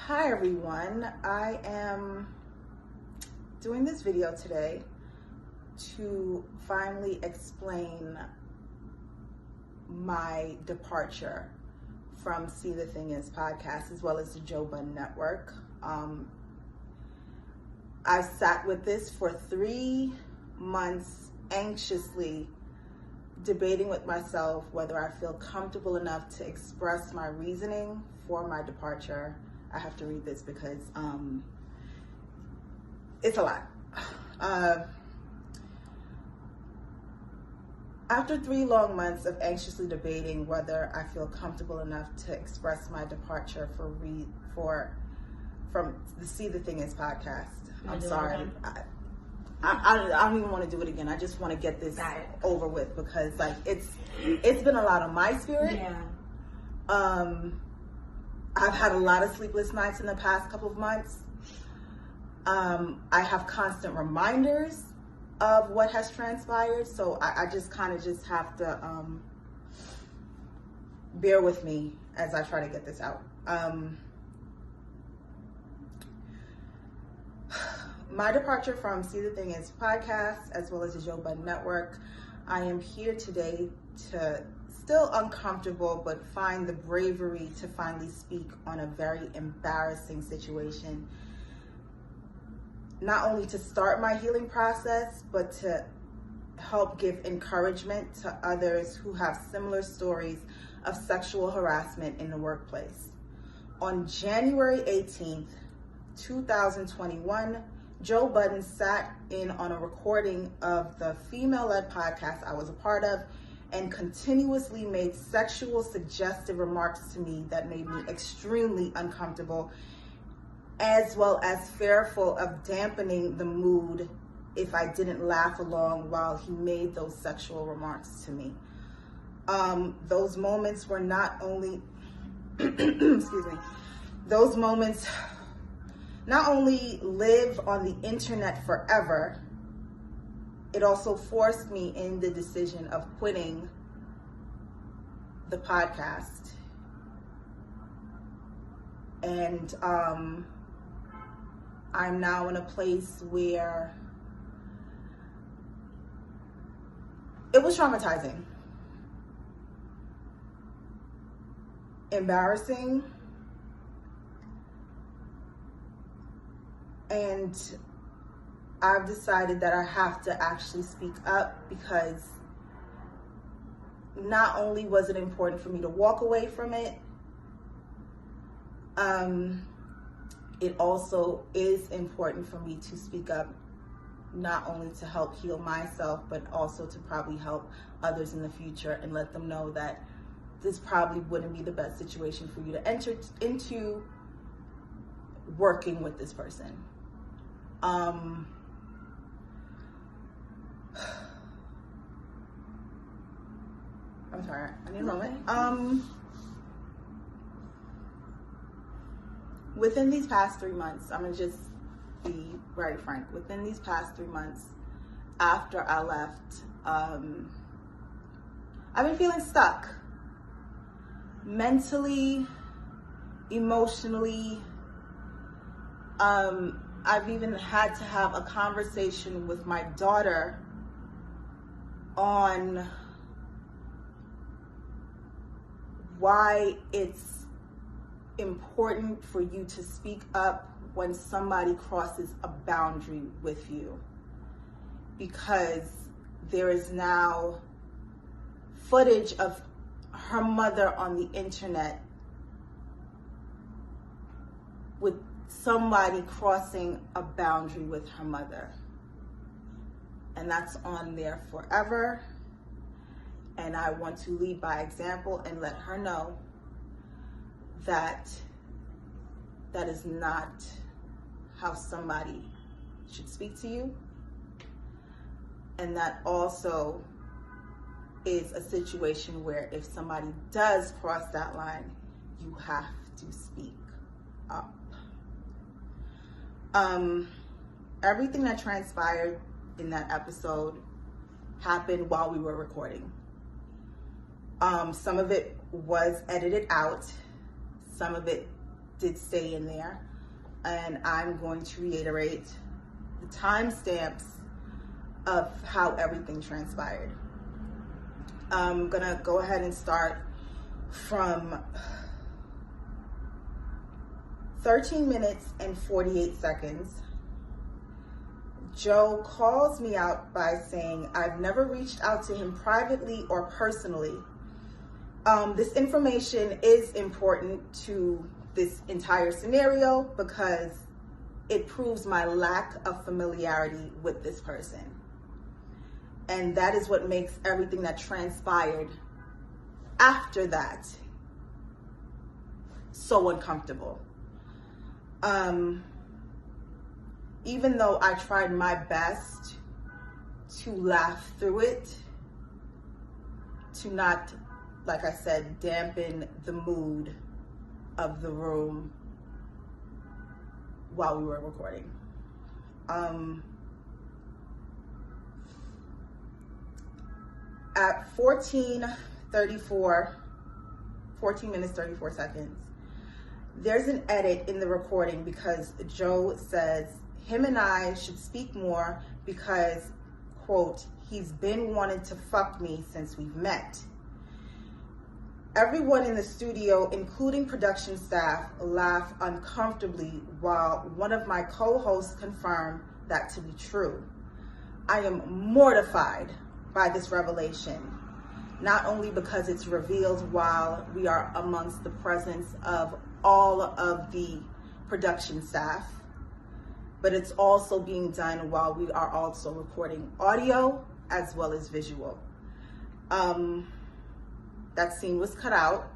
Hi everyone, I am doing this video today to finally explain my departure from See the Thing Is podcast as well as the Joe Budden Network. I sat with this for 3 months anxiously debating with myself whether I feel comfortable enough to express my reasoning for my departure. I have to read this because it's a lot. After 3 long months of anxiously debating whether I feel comfortable enough to express my departure from the See the Thing Is podcast. I'm sorry. I don't even want to do it again. I just want to get this over with because it's been a lot on my spirit. Yeah. I've had a lot of sleepless nights in the past couple of months. I have constant reminders of what has transpired, so I just kind of just have to bear with me as I try to get this out. My departure from See the Thing Is podcast, as well as the Joe Budden Network, I am here today to still uncomfortable, but find the bravery to finally speak on a very embarrassing situation. Not only to start my healing process, but to help give encouragement to others who have similar stories of sexual harassment in the workplace. On January 18th, 2021, Joe Budden sat in on a recording of the female-led podcast I was a part of and continuously made sexual suggestive remarks to me that made me extremely uncomfortable, as well as fearful of dampening the mood if I didn't laugh along while he made those sexual remarks to me. Those moments were not only, excuse me, those moments not only live on the internet forever, it also forced me in the decision of quitting the podcast. And I'm now in a place where it was traumatizing, embarrassing, and I've decided that I have to actually speak up because not only was it important for me to walk away from it, it also is important for me to speak up, not only to help heal myself, but also to probably help others in the future and let them know that this probably wouldn't be the best situation for you to enter into working with this person. I'm sorry, I need a moment. Within these past 3 months, I'm gonna just be very frank. Within these past 3 months, after I left, I've been feeling stuck. Mentally, emotionally. I've even had to have a conversation with my daughter on why it's important for you to speak up when somebody crosses a boundary with you, because there is now footage of her mother on the internet with somebody crossing a boundary with her mother, and that's on there forever. And I want to lead by example and let her know that that is not how somebody should speak to you. And that also is a situation where if somebody does cross that line, you have to speak up. Everything that transpired in that episode happened while we were recording. Some of it was edited out. Some of it did stay in there, and I'm going to reiterate the timestamps of how everything transpired. I'm gonna go ahead and start from 13 minutes and 48 seconds. Joe calls me out by saying, "I've never reached out to him privately or personally." This information is important to this entire scenario because it proves my lack of familiarity with this person. And that is what makes everything that transpired after that so uncomfortable. Even though I tried my best to laugh through it, to not, like I said, dampen the mood of the room while we were recording. At 14 minutes 34 seconds, there's an edit in the recording because Joe says him and I should speak more because, quote, "he's been wanting to fuck me since we've met." Everyone in the studio, including production staff, laughed uncomfortably while one of my co-hosts confirmed that to be true. I am mortified by this revelation, not only because it's revealed while we are amongst the presence of all of the production staff, but it's also being done while we are also recording audio as well as visual. That scene was cut out,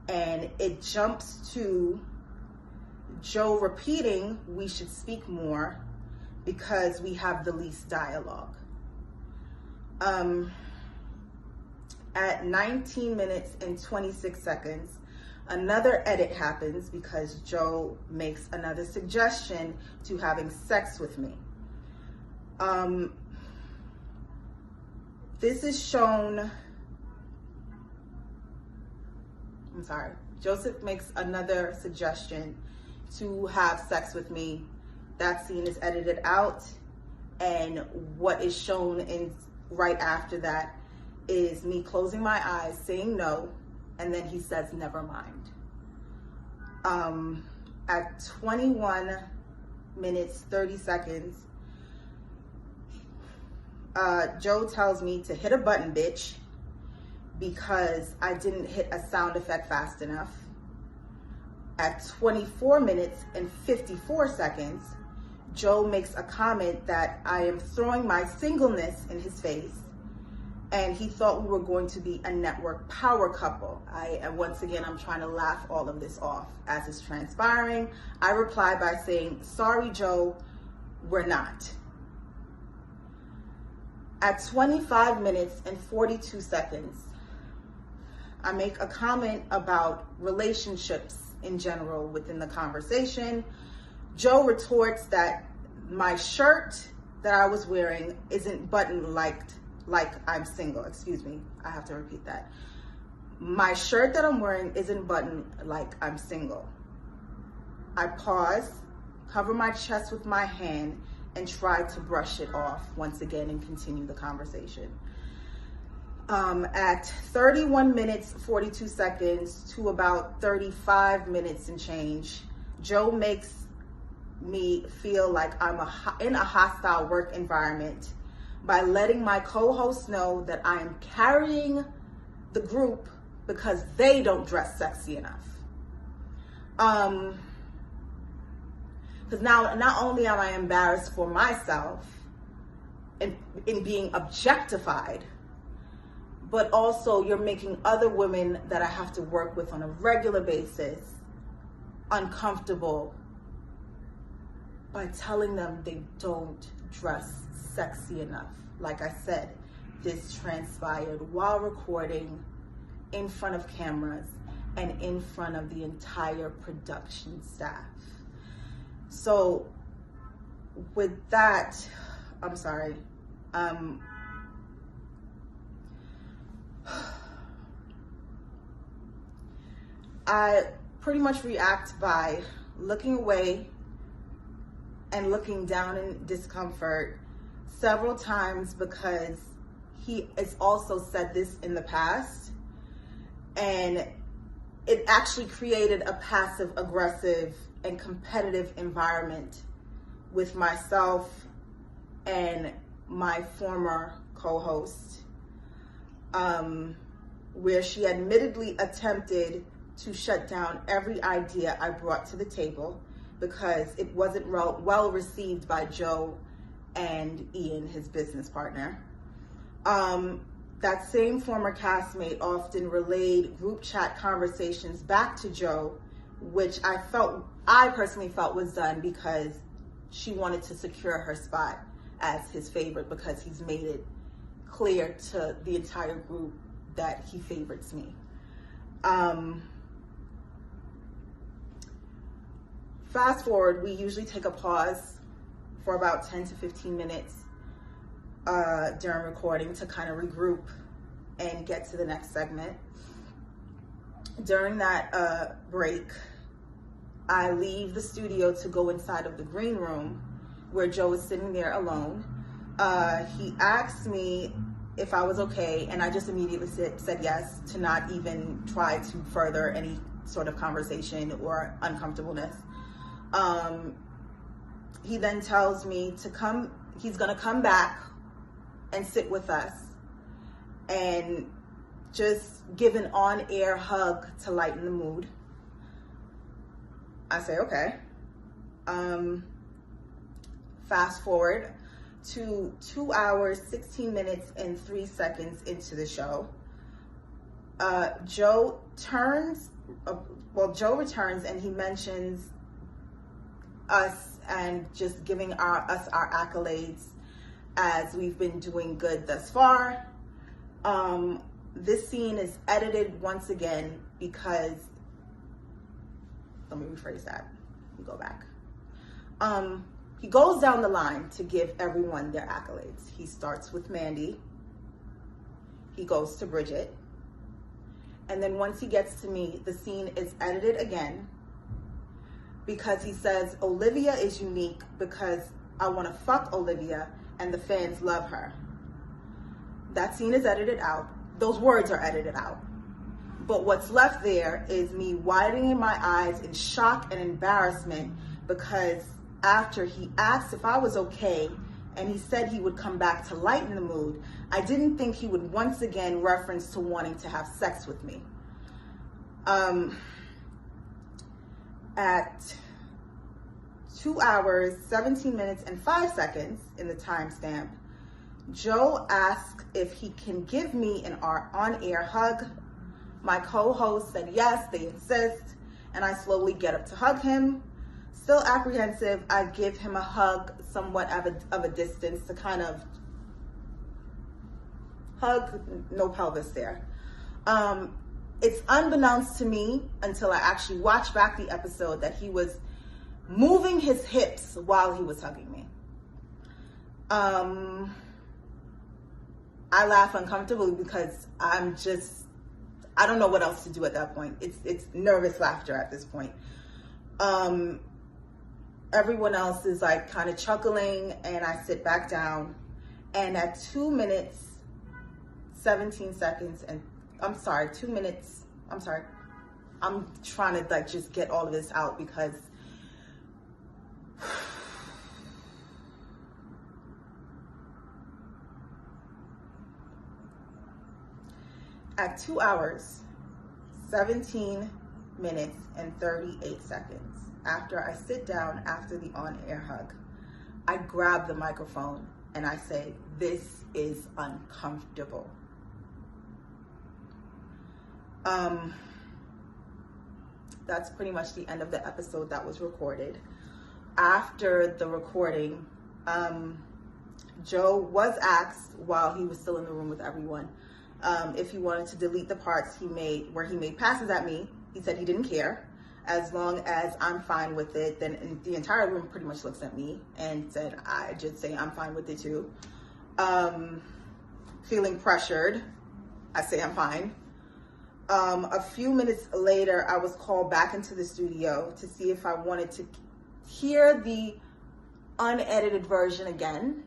and it jumps to Joe repeating, "We should speak more because we have the least dialogue." At 19 minutes and 26 seconds, another edit happens because Joe makes another suggestion to having sex with me. This is shown, Joseph makes another suggestion to have sex with me. That scene is edited out, and what is shown in right after that is me closing my eyes, saying no, and then he says, "Never mind." At 21 minutes 30 seconds, Joe tells me to hit a button, bitch, because I didn't hit a sound effect fast enough. At 24 minutes and 54 seconds, Joe makes a comment that I am throwing my singleness in his face, and he thought we were going to be a network power couple. Once again, I'm trying to laugh all of this off as it's transpiring. I reply by saying, "Sorry, Joe, we're not." At 25 minutes and 42 seconds, I make a comment about relationships in general within the conversation. Joe retorts that my shirt that I was wearing isn't buttoned like I'm single. Excuse me, I have to repeat that. My shirt that I'm wearing isn't buttoned like I'm single. I pause, cover my chest with my hand, and try to brush it off once again and continue the conversation. At 31 minutes, 42 seconds to about 35 minutes and change, Joe makes me feel like I'm in a hostile work environment by letting my co-hosts know that I am carrying the group because they don't dress sexy enough. Because now not only am I embarrassed for myself in being objectified, but also you're making other women that I have to work with on a regular basis uncomfortable by telling them they don't dress sexy enough. Like I said, this transpired while recording in front of cameras and in front of the entire production staff. So with that, I'm sorry. pretty much react by looking away and looking down in discomfort several times, because he has also said this in the past, and it actually created a passive aggressive and competitive environment with myself and my former co-host, where she admittedly attempted to shut down every idea I brought to the table because it wasn't well received by Joe and Ian, his business partner. That same former castmate often relayed group chat conversations back to Joe, which I personally felt was done because she wanted to secure her spot as his favorite, because he's made it clear to the entire group that he favorites me. Fast forward, we usually take a pause for about 10 to 15 minutes during recording to kind of regroup and get to the next segment. During that break, I leave the studio to go inside of the green room where Joe is sitting there alone. He asked me if I was okay, and I just immediately said yes, to not even try to further any sort of conversation or uncomfortableness. He then tells me he's gonna come back and sit with us and just give an on-air hug to lighten the mood. I say, okay. Fast forward to 2 hours, 16 minutes, and 3 seconds into the show. Joe returns and he mentions us and just giving us our accolades as we've been doing good thus far. This scene is edited once again because, let me rephrase that, let me go back. He goes down the line to give everyone their accolades. He starts with Mandy, he goes to Bridget, and then once he gets to me, the scene is edited again because he says Olivia is unique because I want to fuck Olivia and the fans love her. That scene is edited out. Those words are edited out. But what's left there is me widening my eyes in shock and embarrassment, because after he asked if I was okay and he said he would come back to lighten the mood, I didn't think he would once again reference to wanting to have sex with me. At 2 hours, 17 minutes, and 5 seconds in the timestamp, Joe asks if he can give me an on-air hug. My co-host said yes, they insist, and I slowly get up to hug him. Still apprehensive, I give him a hug somewhat of a distance to kind of hug, no pelvis there. It's unbeknownst to me until I actually watch back the episode that he was moving his hips while he was hugging me. I laugh uncomfortably because I don't know what else to do at that point. It's nervous laughter at this point. Everyone else is like kind of chuckling, and I sit back down, and at 2 minutes, 17 seconds, and I'm trying to like just get all of this out because at 2 hours, 17 minutes, and 38 seconds, after I sit down after the on-air hug, I grab the microphone and I say, "This is uncomfortable." That's pretty much the end of the episode that was recorded. After the recording, Joe was asked while he was still in the room with everyone if he wanted to delete the parts where he made passes at me. He said he didn't care. As long as I'm fine with it, then the entire room pretty much looks at me and said, I just say I'm fine with it too. Feeling pressured, I say I'm fine. A few minutes later, I was called back into the studio to see if I wanted to hear the unedited version again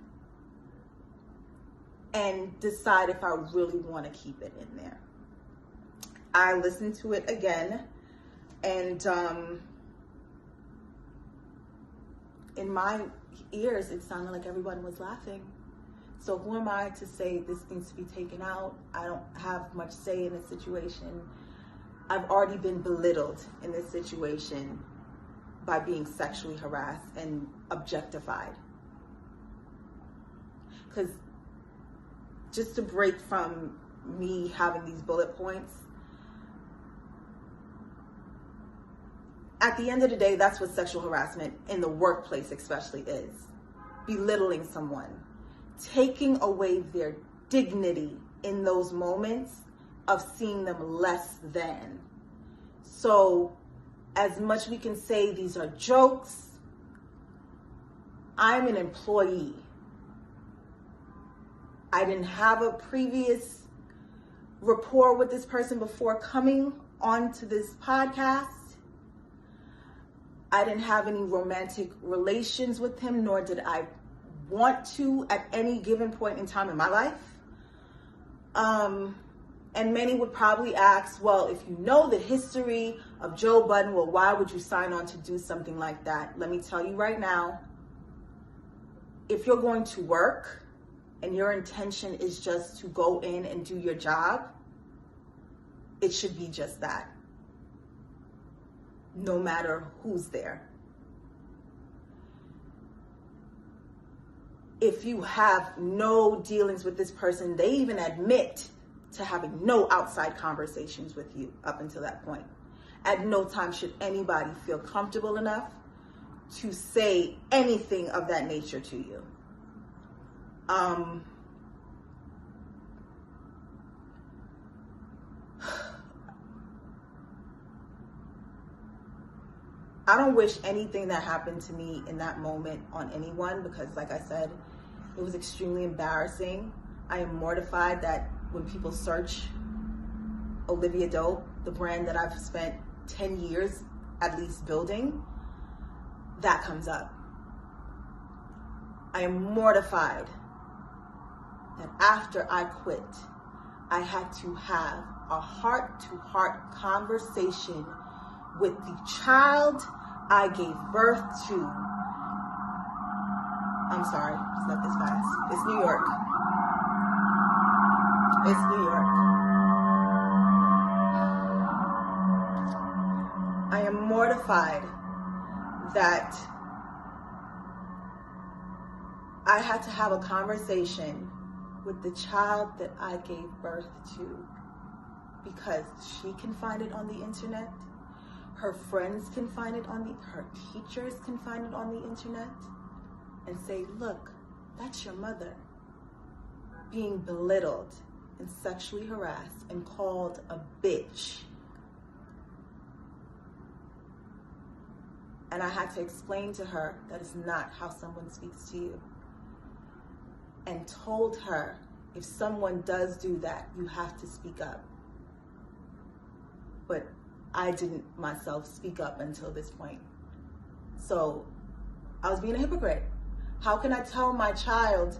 and decide if I really want to keep it in there. I listened to it again, and in my ears, it sounded like everyone was laughing. So who am I to say this needs to be taken out? I don't have much say in this situation. I've already been belittled in this situation by being sexually harassed and objectified. Because just to break from me having these bullet points, at the end of the day, that's what sexual harassment in the workplace especially is. Belittling someone, taking away their dignity in those moments of seeing them less than. So as much we can say these are jokes, I'm an employee. I didn't have a previous rapport with this person before coming onto this podcast. I didn't have any romantic relations with him, nor did I want to at any given point in time in my life. And many would probably ask, well, if you know the history of Joe Budden, well, why would you sign on to do something like that? Let me tell you right now, if you're going to work and your intention is just to go in and do your job, it should be just that, no matter who's there. If you have no dealings with this person, they even admit to having no outside conversations with you up until that point. At no time should anybody feel comfortable enough to say anything of that nature to you. I don't wish anything that happened to me in that moment on anyone, because like I said, it was extremely embarrassing. I am mortified that when people search Olivia Dope, the brand that I've spent 10 years at least building, that comes up. I am mortified that after I quit, I had to have a heart-to-heart conversation with the child I gave birth to. I'm sorry, it's not this fast. It's New York. It's New York. I am mortified that I had to have a conversation with the child that I gave birth to, because she can find it on the internet. Her friends can find it her teachers can find it on the internet and say, look, that's your mother being belittled and sexually harassed and called a bitch. And I had to explain to her that is not how someone speaks to you. And told her, if someone does do that, you have to speak up. But I didn't myself speak up until this point. So I was being a hypocrite. How can I tell my child,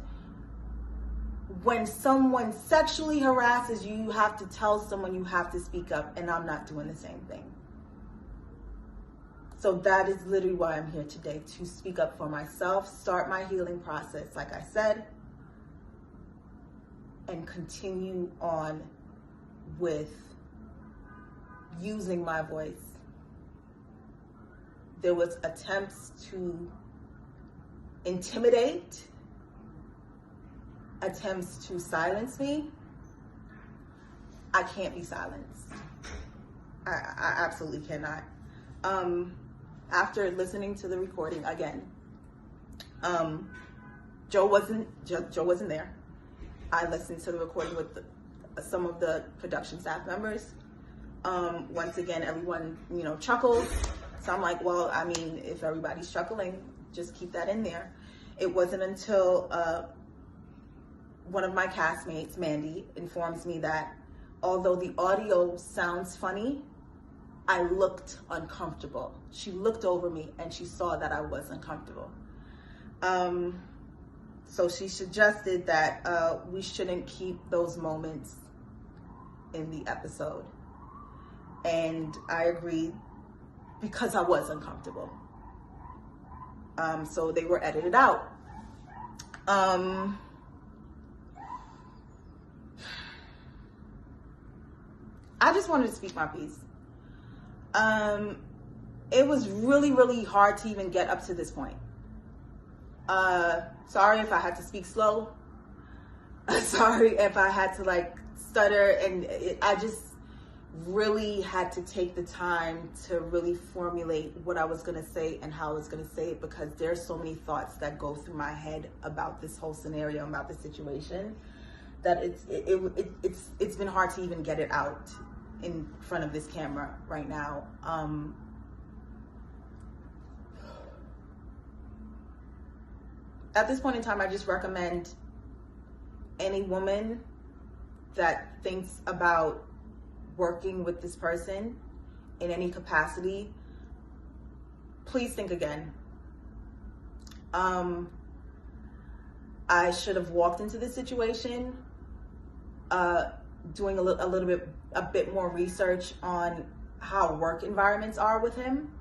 when someone sexually harasses you, you have to tell someone you have to speak up, and I'm not doing the same thing? So that is literally why I'm here today, to speak up for myself, start my healing process, like I said, and continue on with using my voice. There was attempts to intimidate, attempts to silence me. I can't be silenced. I absolutely cannot. After listening to the recording again, Joe wasn't there. I listened to the recording with some of the production staff members. Once again, everyone, chuckles. So I'm like, well, I mean, if everybody's chuckling, just keep that in there. It wasn't until one of my castmates, Mandy, informs me that although the audio sounds funny, I looked uncomfortable. She looked over me and she saw that I was uncomfortable. So she suggested that we shouldn't keep those moments in the episode. And I agreed because I was uncomfortable. So they were edited out. I just wanted to speak my piece. It was really, really hard to even get up to this point. Sorry if I had to speak slow. Sorry if I had to like stutter, and I just really had to take the time to really formulate what I was going to say and how I was going to say it, because there's so many thoughts that go through my head about this whole scenario, about the situation, that it's been hard to even get it out in front of this camera right now. At this point in time, I just recommend any woman that thinks about working with this person in any capacity, please think again. I should have walked into this situation doing a bit more research on how work environments are with him.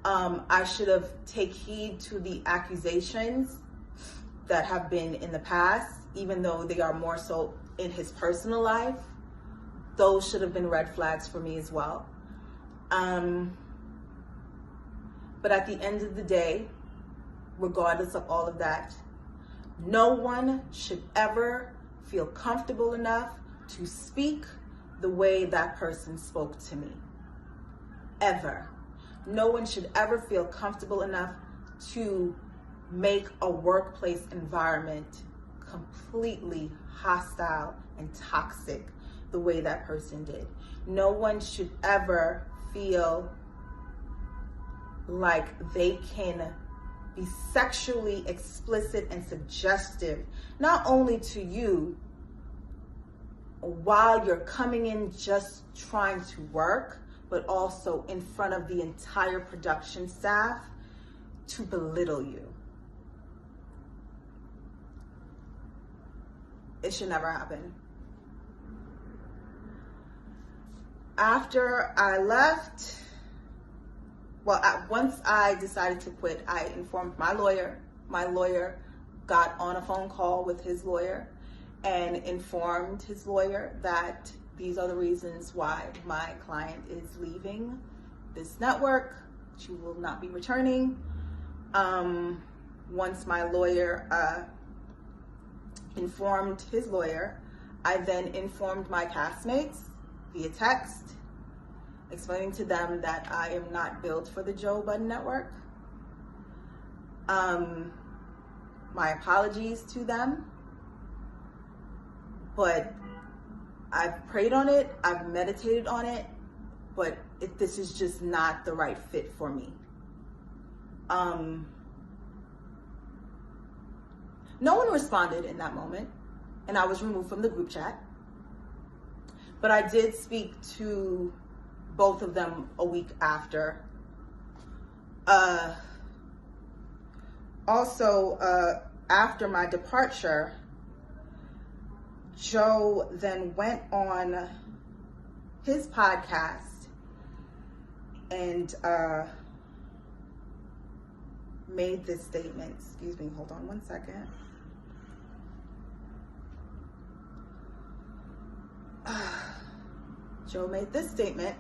I should have taken heed to the accusations that have been in the past, even though they are more so in his personal life. Those should have been red flags for me as well. But at the end of the day, regardless of all of that, no one should ever feel comfortable enough to speak the way that person spoke to me. Ever. No one should ever feel comfortable enough to make a workplace environment completely hostile and toxic the way that person did. No one should ever feel like they can be sexually explicit and suggestive, not only to you while you're coming in just trying to work, but also in front of the entire production staff to belittle you. It should never happen. After I left, once I decided to quit, I informed my lawyer. My lawyer got on a phone call with his lawyer and informed his lawyer that these are the reasons why my client is leaving this network. She will not be returning. Once my lawyer informed his lawyer, I then informed my castmates via text, explaining to them that I am not built for the Joe Budden network. My apologies to them, but I've prayed on it, I've meditated on it, but this is just not the right fit for me. No one responded in that moment, and I was removed from the group chat. But I did speak to both of them a week after. Also, after my departure, Joe then went on his podcast and made this statement. Excuse me, hold on one second. Joe made this statement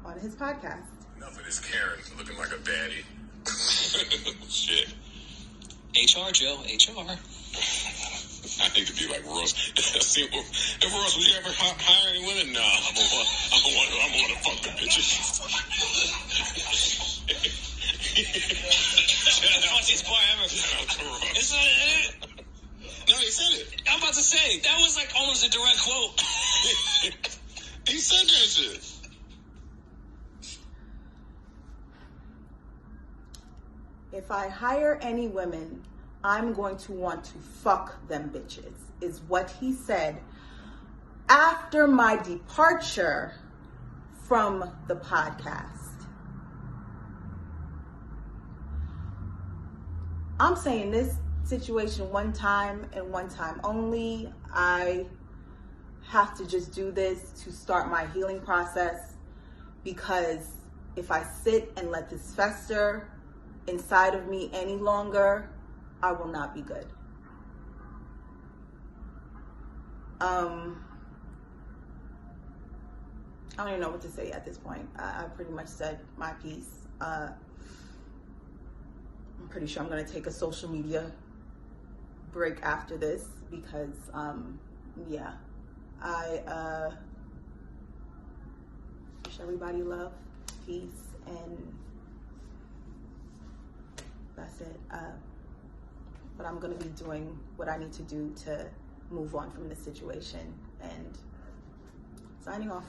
on his podcast. Enough of this Karen looking like a baddie. Shit. HR, Joe, HR. I need to be like Ross. See, if Ross, was you ever hiring women? Nah, I want to fuck the bitches. The funniest part ever. Shout out to Ross. Isn't it? No, he said it. I'm about to say, that was like almost a direct quote. He said that shit. If I hire any women, I'm going to want to fuck them bitches, is what he said after my departure from the podcast. I'm saying this situation one time and one time only. I have to just do this to start my healing process, because if I sit and let this fester inside of me any longer, I will not be good. I don't even know what to say at this point. I pretty much said my piece. I'm pretty sure I'm going to take a social media break after this, because, yeah, I wish everybody love, peace, and that's it. But I'm going to be doing what I need to do to move on from this situation, and signing off.